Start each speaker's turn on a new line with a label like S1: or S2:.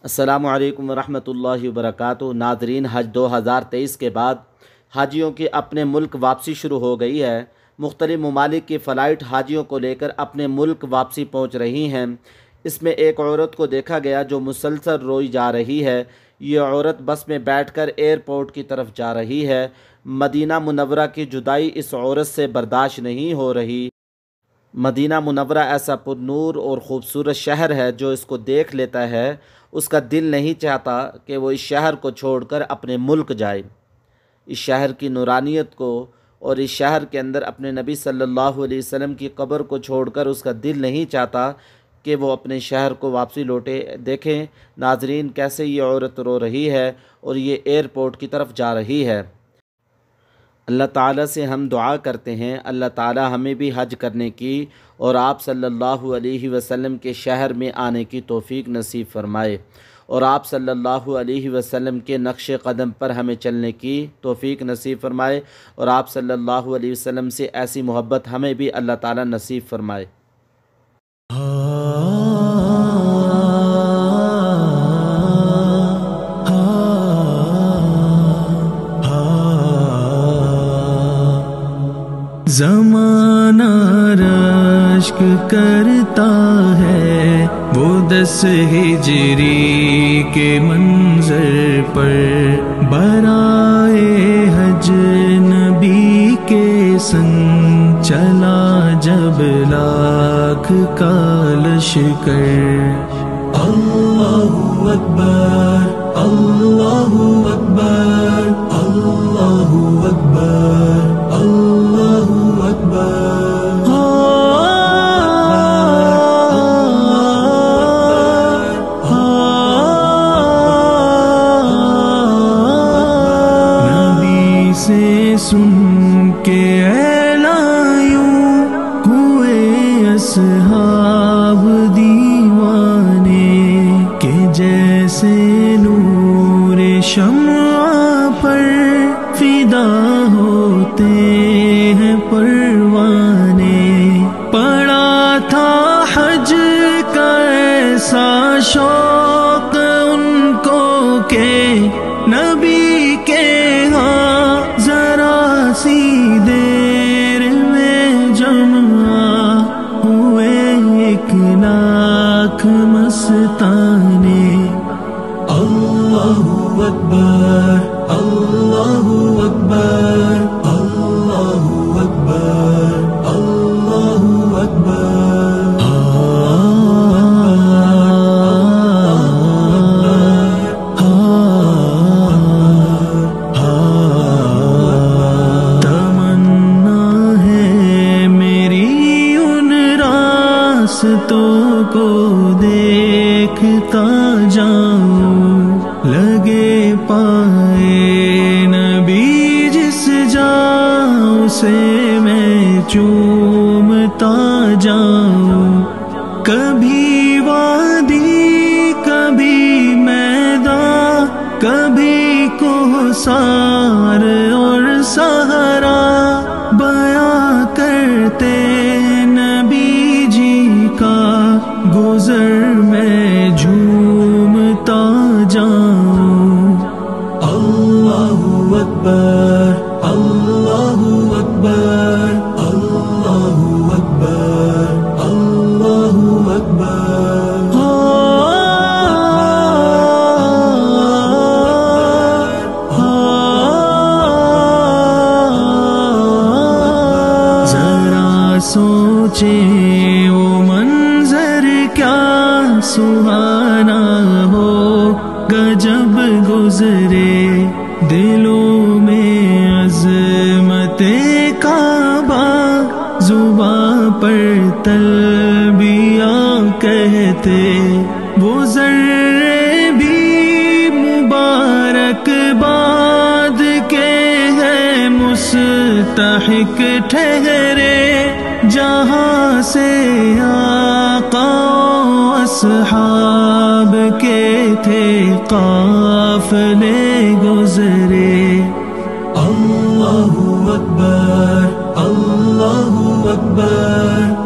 S1: अस्सलामु अलैकुम वरहमतुल्लाहि वबरकातुहू। नाज़रीन, हज 2023 के बाद हाजियों की अपने मुल्क वापसी शुरू हो गई है। मुख्तलिफ ममालिक की फ़लाइट हाजियों को लेकर अपने मुल्क वापसी पहुँच रही हैं। इसमें एक औरत को देखा गया जो मुसलसल रोई जा रही है। ये औरत बस में बैठकर एयरपोर्ट की तरफ जा रही है। मदीना मुनव्वरा की जुदाई इस औरत से बर्दाश्त नहीं हो रही। मदीना मुनव्वरा ऐसा पुरनूर और ख़ूबसूरत शहर है, जो इसको देख लेता है उसका दिल नहीं चाहता कि वो इस शहर को छोड़कर अपने मुल्क जाए। इस शहर की नूरानियत को और इस शहर के अंदर अपने नबी सल्लल्लाहु अलैहि वसल्लम की कब्र को छोड़कर उसका दिल नहीं चाहता कि वो अपने शहर को वापसी लौटे। देखें नाजरीन, कैसे ये औरत रो रही है और ये एयरपोर्ट की तरफ जा रही है। अल्लाह ताला से हम दुआ करते हैं, अल्लाह ताला हमें भी हज करने की और आप सल्लल्लाहु अलैहि वसल्लम के शहर में आने की तौफीक नसीब फरमाए और आप सल्लल्लाहु अलैहि वसल्लम के नक्श कदम पर हमें चलने की तौफीक नसीब फरमाए और आप सल्लल्लाहु अलैहि वसल्लम से ऐसी मोहब्बत हमें भी अल्लाह ताला नसीब फरमाए।
S2: ज़माना रश्क करता है वो 10 हिजरी के मंज़र पर, बराए हज नबी के संग चला जब लाख का लश्कर। अल्लाहु अकबर, अल्लाहु अकबर, अल्लाहु अकबर, अल्लाहु अकबर। नबी से सुन के ऐलायूं हुए अस्हाब दीवाने के, जैसे नूरे शम्आ पर फिदा होते हैं परवाने। पड़ा था हज का ऐसा शौक उनको के नबी के हाँ जरा सी देर में जमा हुए 1 लाख मस्ताने। अल्लाहु अकबर, अल्लाहु अकबर, अल्लाहु अकबर, अल्लाहु अकबर। तमन्ना है मेरी उन रास्तों को देखता जाऊं, लगे पाए नबी जिस जाऊं से मैं चूमता जाऊं। कभी वादी कभी मैदान, कभी कोहसार और सहारा, बयां करते नबी जी का गुजर मैं झूमता जाऊं। अल्लाहु अकबर, अल्लाहु अकबर, अल्लाहु अकबर, अल्लाहु अकबर। जरा सोचे वो मंजर क्या सुहाना हो, गजब गुजरे दिलों में अज़मते काबा, ज़ुबां पर तलबिया कहते वो ज़र्रे भी मुबारक बाद के हैं मुस्तहिक ठहरे, जहाँ से आका अस्हाब के थे काफ़िले गुज़रे। अल्लाहु अकबर, अल्लाहु अकबर,